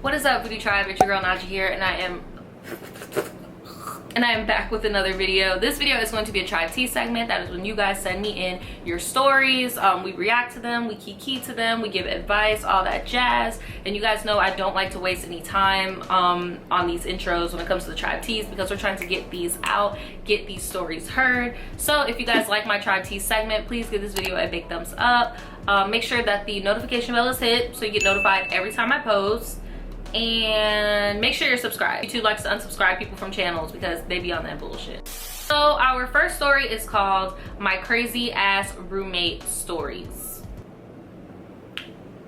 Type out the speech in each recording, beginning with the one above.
What is up, Voodoo Tribe? It's your girl Naja here, and I am back with another video. This video is going to be a Tribe Tea segment. That is when you guys send me in your stories. We react to them, we kiki to them, we give advice, all that jazz. And you guys know I don't like to waste any time on these intros when it comes to the Tribe Teas, because we're trying to get these out, get these stories heard. So if you guys like my Tribe Tea segment, please give this video a big thumbs up. Make sure that the notification bell is hit so you get notified every time I post. And make sure you're subscribed. YouTube likes to unsubscribe people from channels because they be on that bullshit. So our first story is called My Crazy Ass Roommate Stories.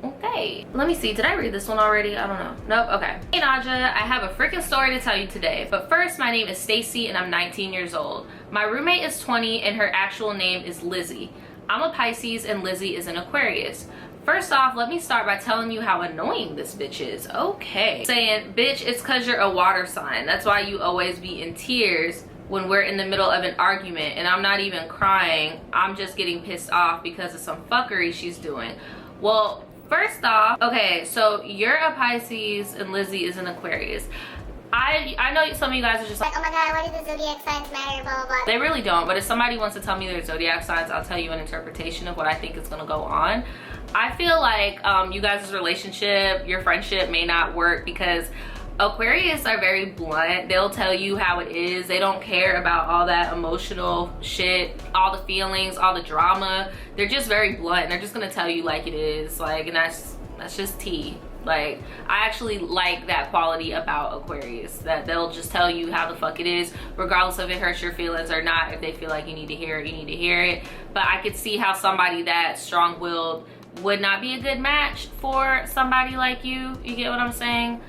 Okay, let me see, did I read this one already? I don't know. Nope. Okay. Hey Naja, I have a freaking story to tell you today, but first, my name is Stacy and I'm 19 years old. My roommate is 20 and her actual name is Lizzie. I'm a Pisces and Lizzie is an Aquarius. First off, let me start by telling you how annoying this bitch is. Okay. Saying, bitch, it's cause you're a water sign. That's why you always be in tears when we're in the middle of an argument and I'm not even crying. I'm just getting pissed off because of some fuckery she's doing. Well, first off, okay, so you're a Pisces and Lizzie is an Aquarius. I know some of you guys are just like, oh my god, why do the zodiac signs matter, blah, blah, blah. They really don't, but if somebody wants to tell me their zodiac signs, I'll tell you an interpretation of what I think is gonna go on. I feel like you guys' relationship, your friendship may not work because Aquarius are very blunt. They'll tell you how it is. They don't care about all that emotional shit, all the feelings, all the drama. They're just very blunt and they're just gonna tell you like it is. Like, and that's just tea. Like, I actually like that quality about Aquarius, that they'll just tell you how the fuck it is, regardless if it hurts your feelings or not. If they feel like you need to hear it, you need to hear it. But I could see how somebody that strong-willed would not be a good match for somebody like you. You get what I'm saying?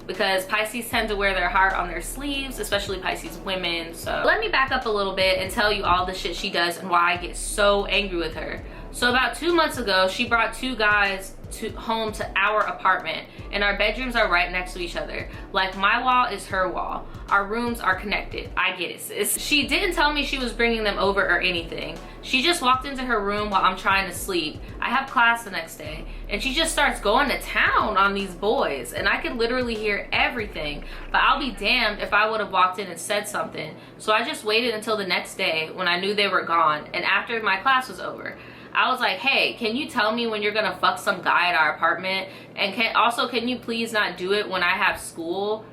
Because Pisces tend to wear their heart on their sleeves, especially Pisces women. So let me back up a little bit and tell you all the shit she does and why I get so angry with her. So about 2 months ago, she brought 2 guys home to our apartment, and our bedrooms are right next to each other. Like, my wall is her wall. Our rooms are connected. I get it, sis. She didn't tell me she was bringing them over or anything. She just walked into her room while I'm trying to sleep. I have class the next day, and she just starts going to town on these boys, and I could literally hear everything. But I'll be damned if I would have walked in and said something. So I just waited until the next day when I knew they were gone, and after my class was over. I was like, hey, can you tell me when you're gonna fuck some guy at our apartment? And can you please not do it when I have school?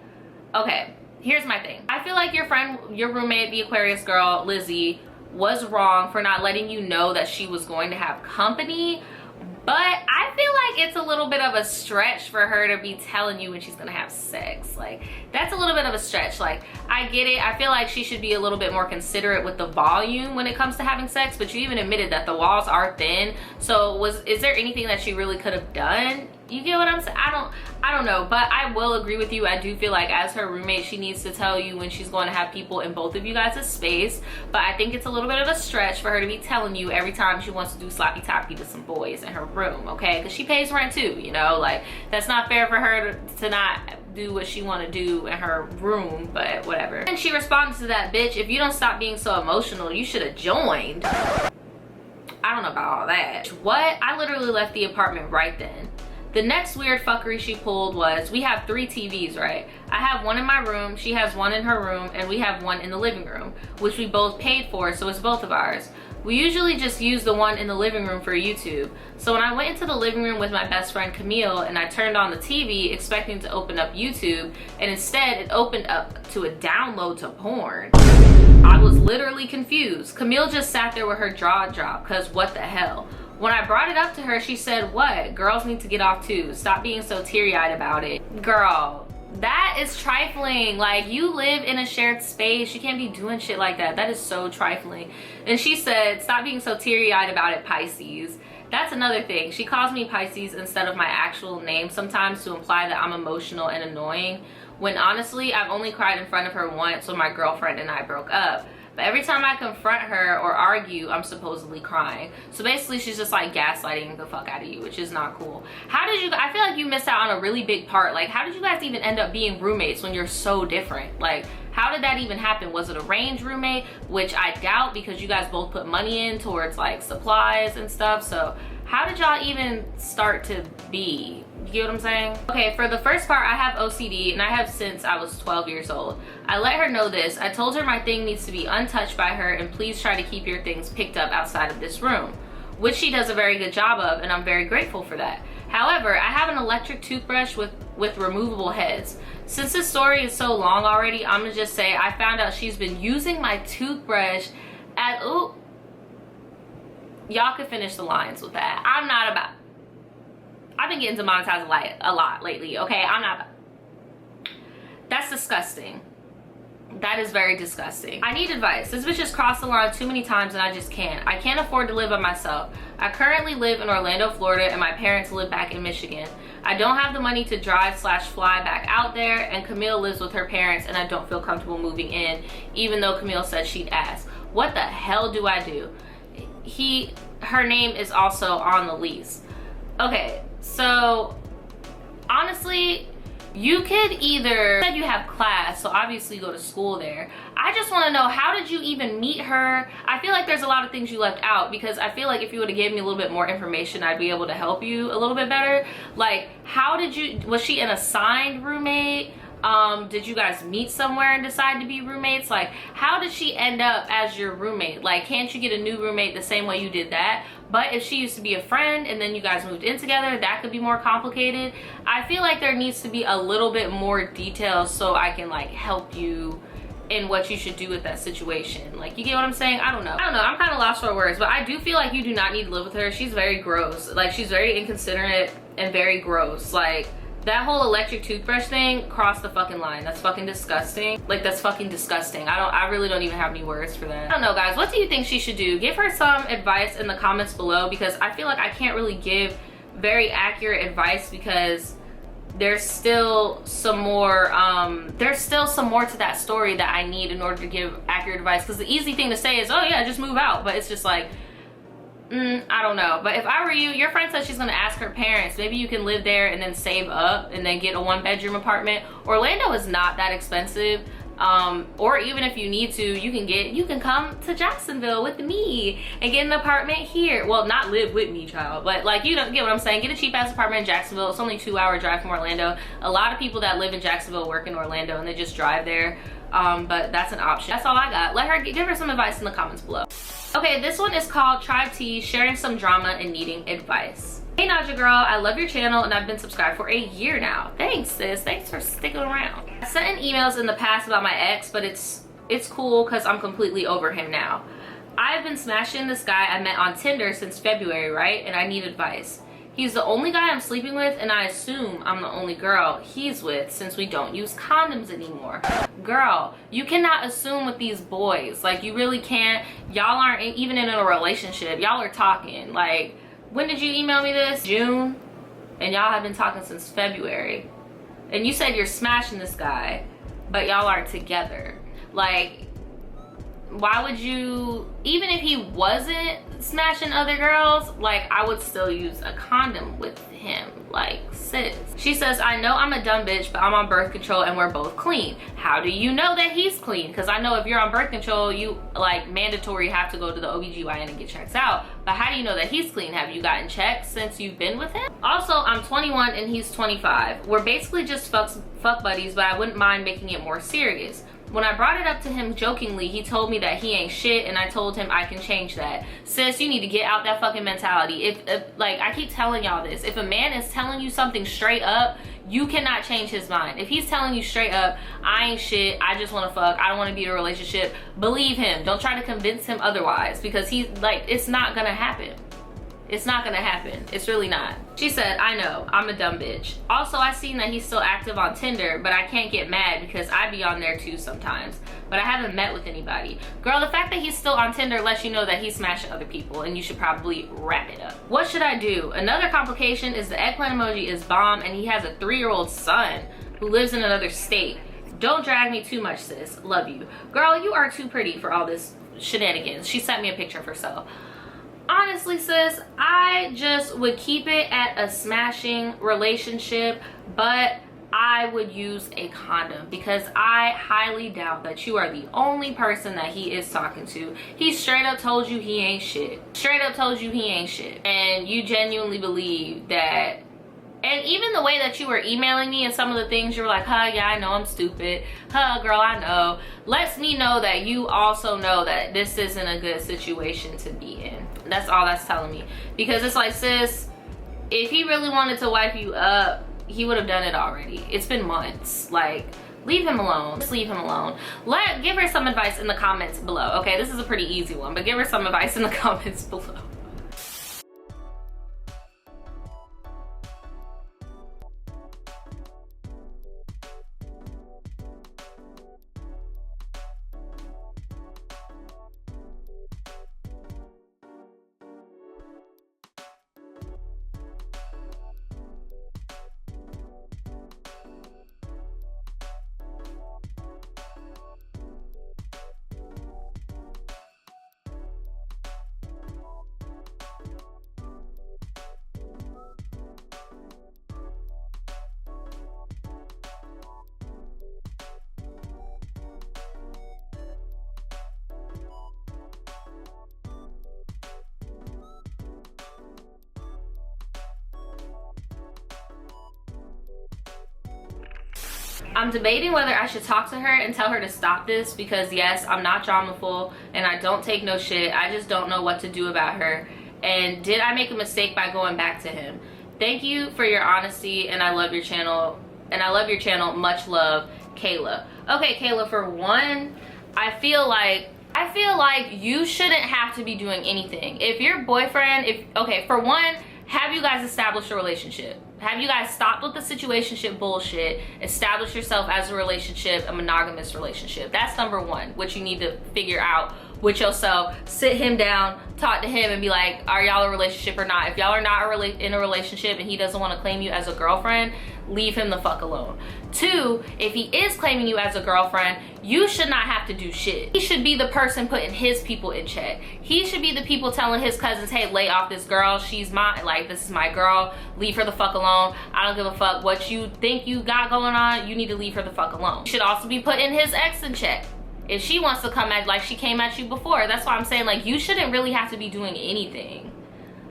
Okay, here's my thing. I feel like your roommate, the Aquarius girl, Lizzie, was wrong for not letting you know that she was going to have company. But I feel like it's a little bit of a stretch for her to be telling you when she's gonna have sex. Like, that's a little bit of a stretch. Like, I get it. I feel like she should be a little bit more considerate with the volume when it comes to having sex, but you even admitted that the walls are thin. So is there anything that she really could have done? You get what I'm saying? I don't know, but I will agree with you. I do feel like as her roommate, she needs to tell you when she's going to have people in both of you guys' space. But I think it's a little bit of a stretch for her to be telling you every time she wants to do sloppy toppy to some boys in her room, okay? Because she pays rent too, you know? Like, that's not fair for her to not do what she want to do in her room, but whatever. And she responded to that, bitch, if you don't stop being so emotional, you should have joined. I don't know about all that. What? I literally left the apartment right then. The next weird fuckery she pulled was, we have 3 TVs, right? I have one in my room, she has one in her room, and we have one in the living room, which we both paid for, so it's both of ours. We usually just use the one in the living room for YouTube. So when I went into the living room with my best friend Camille and I turned on the TV expecting to open up YouTube, and instead it opened up to a download to porn. I was literally confused. Camille just sat there with her jaw dropped, cause what the hell? When I brought it up to her, she said, what? Girls need to get off too. Stop being so teary-eyed about it. Girl, that is trifling. Like, you live in a shared space. You can't be doing shit like that. That is so trifling. And she said, stop being so teary-eyed about it, Pisces. That's another thing. She calls me Pisces instead of my actual name sometimes to imply that I'm emotional and annoying, when honestly, I've only cried in front of her once when my girlfriend and I broke up. But every time I confront her or argue, I'm supposedly crying. So basically, she's just like gaslighting the fuck out of you, which is not cool. I feel like you missed out on a really big part. Like, how did you guys even end up being roommates when you're so different? Like, how did that even happen? Was it a arranged roommate? Which I doubt, because you guys both put money in towards like supplies and stuff. So how did y'all even start to be? You get what I'm saying? Okay, for the first part, I have OCD, and I have since I was 12 years old. I let her know this. I told her my thing needs to be untouched by her, and please try to keep your things picked up outside of this room, which she does a very good job of, and I'm very grateful for that. However, I have an electric toothbrush with removable heads. Since this story is so long already, I'm gonna just say I found out she's been using my toothbrush at, ooh, y'all could finish the lines with that. I'm not about, I've been getting demonetized a lot lately, okay? I'm not, that's disgusting. That is very disgusting. I need advice. This bitch has crossed the line too many times and I just can't. I can't afford to live by myself. I currently live in Orlando, Florida, and my parents live back in Michigan. I don't have the money to drive/fly back out there, and Camille lives with her parents, and I don't feel comfortable moving in, even though Camille said she'd ask. What the hell do I do? Her name is also on the lease. Okay, so honestly, you could either, you have class, so obviously you go to school there. I just want to know, how did you even meet her? I feel like there's a lot of things you left out, because I feel like if you would have given me a little bit more information, I'd be able to help you a little bit better. Like, how did you, was she an assigned roommate? Did you guys meet somewhere and decide to be roommates? Like, how did she end up as your roommate? Like, can't you get a new roommate the same way you did that? But if she used to be a friend and then you guys moved in together, that could be more complicated. I feel like there needs to be a little bit more details so I can like help you in what you should do with that situation. Like, you get what I'm saying? I don't know. I'm kind of lost for words, but I do feel like you do not need to live with her. She's very gross. Like, she's very inconsiderate and very gross. Like, that whole electric toothbrush thing crossed the fucking line. That's fucking disgusting. Like, that's fucking disgusting. I really don't even have any words for that. I don't know, guys. What do you think she should do? Give her some advice in the comments below, because I feel like I can't really give very accurate advice, because there's still some more to that story that I need in order to give accurate advice. Because the easy thing to say is, oh yeah, just move out. But it's just like, I don't know. But if I were you, your friend said she's gonna ask her parents. Maybe you can live there and then save up and then get a 1-bedroom apartment. Orlando is not that expensive. Or even if you need to, you can come to Jacksonville with me and get an apartment here. Well, not live with me, child, but like, you don't get what I'm saying. Get a cheap ass apartment in Jacksonville. It's only a 2-hour drive from Orlando. A lot of people that live in Jacksonville work in Orlando and they just drive there. But that's an option. That's all I got. Give her some advice in the comments below. Okay, this one is called Tribetea, sharing some drama and needing advice. Hey Naja girl, I love your channel and I've been subscribed for a year now. Thanks sis, thanks for sticking around. I sent in emails in the past about my ex, but it's cool because I'm completely over him now. I've been smashing this guy I met on Tinder since February, right? And I need advice. He's the only guy I'm sleeping with, and I assume I'm the only girl he's with since we don't use condoms anymore. Girl, you cannot assume with these boys. Like, you really can't. Y'all aren't even in a relationship. Y'all are talking. Like, when did you email me this? June? And y'all have been talking since February. And you said you're smashing this guy, but y'all aren't together. Like, why would you, even if he wasn't smashing other girls, like, I would still use a condom with him. Like, sis. She says, I know I'm a dumb bitch, but I'm on birth control and we're both clean. How do you know that he's clean? Because I know if you're on birth control, you like mandatory have to go to the OBGYN and get checked out. But how do you know that he's clean? Have you gotten checked since you've been with him? Also, I'm 21 and he's 25. We're basically just fuck buddies, but I wouldn't mind making it more serious. When I brought it up to him jokingly, he told me that he ain't shit, and I told him I can change that. Sis, you need to get out that fucking mentality. If like, I keep telling y'all this, if a man is telling you something straight up, you cannot change his mind. If he's telling you straight up, I ain't shit, I just want to fuck, I don't want to be in a relationship, believe him. Don't try to convince him otherwise, because he's like, it's not gonna happen. It's not gonna happen. It's really not. She said, I know, I'm a dumb bitch. Also, I seen that he's still active on Tinder, but I can't get mad because I be on there too sometimes. But I haven't met with anybody. Girl, the fact that he's still on Tinder lets you know that he's smashing other people, and you should probably wrap it up. What should I do? Another complication is the eggplant emoji is bomb, and he has a 3-year-old son who lives in another state. Don't drag me too much, sis. Love you. Girl, you are too pretty for all this shenanigans. She sent me a picture of herself. Honestly, sis, I just would keep it at a smashing relationship, but I would use a condom, because I highly doubt that you are the only person that he is talking to. He straight up told you he ain't shit. Straight up told you he ain't shit. And you genuinely believe that. And even the way that you were emailing me and some of the things you were like, huh, yeah, I know I'm stupid. Huh, girl, I know. Lets me know that you also know that this isn't a good situation to be in. That's all that's telling me. Because it's like, sis, if he really wanted to wipe you up, he would have done it already. It's been months. Like, leave him alone. Just leave him alone. Give her some advice in the comments below. Okay, this is a pretty easy one, but give her some advice in the comments below. I'm debating whether I should talk to her and tell her to stop this, because yes, I'm not dramaful and I don't take no shit. I just don't know what to do about her. And did I make a mistake by going back to him? Thank you for your honesty, and I love your channel. And I love your channel. Much love, Kayla. Okay, Kayla, for one, I feel like you shouldn't have to be doing anything. If your boyfriend, okay, for one, have you guys established a relationship? Have you guys stopped with the situationship bullshit? Establish yourself as a relationship, a monogamous relationship. That's number one, what you need to figure out with yourself. Sit him down, talk to him, and be like, are y'all a relationship or not? If y'all are not in a relationship and he doesn't want to claim you as a girlfriend, leave him the fuck alone. Two, if he is claiming you as a girlfriend, you should not have to do shit. He should be the person putting his people in check. He should be the people telling his cousins, hey, lay off this girl. She's mine. Like, this is my girl. Leave her the fuck alone. I don't give a fuck what you think you got going on. You need to leave her the fuck alone. He should also be putting his ex in check. If she wants to come at like she came at you before, that's why I'm saying, like, you shouldn't really have to be doing anything.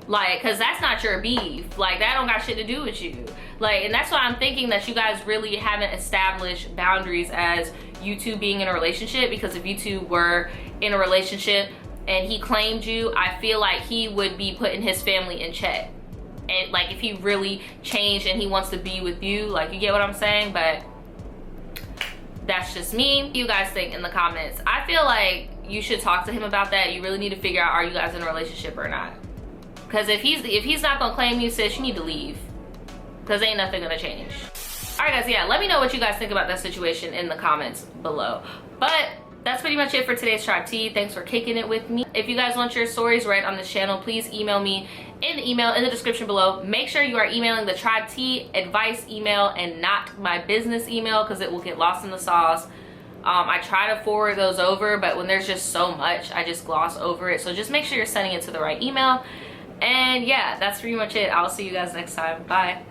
Like, cause that's not your beef. Like, that don't got shit to do with you. Like, and that's why I'm thinking that you guys really haven't established boundaries as you two being in a relationship. Because if you two were in a relationship and he claimed you, I feel like he would be putting his family in check. And like, if he really changed and he wants to be with you, like, you get what I'm saying? But that's just me. What do you guys think in the comments? I feel like you should talk to him about that. You really need to figure out, are you guys in a relationship or not? Because if he's not gonna claim you, sis, you need to leave. Because ain't nothing gonna change. Alright guys, yeah, let me know what you guys think about that situation in the comments below. But that's pretty much it for today's Tribe Tea. Thanks for kicking it with me. If you guys want your stories read on this channel, please email me in the email in the description below. Make sure you are emailing the Tribe Tea advice email and not my business email, because it will get lost in the sauce. I try to forward those over, but when there's just so much, I just gloss over it. So just make sure you're sending it to the right email. And yeah, that's pretty much it. I'll see you guys next time. Bye.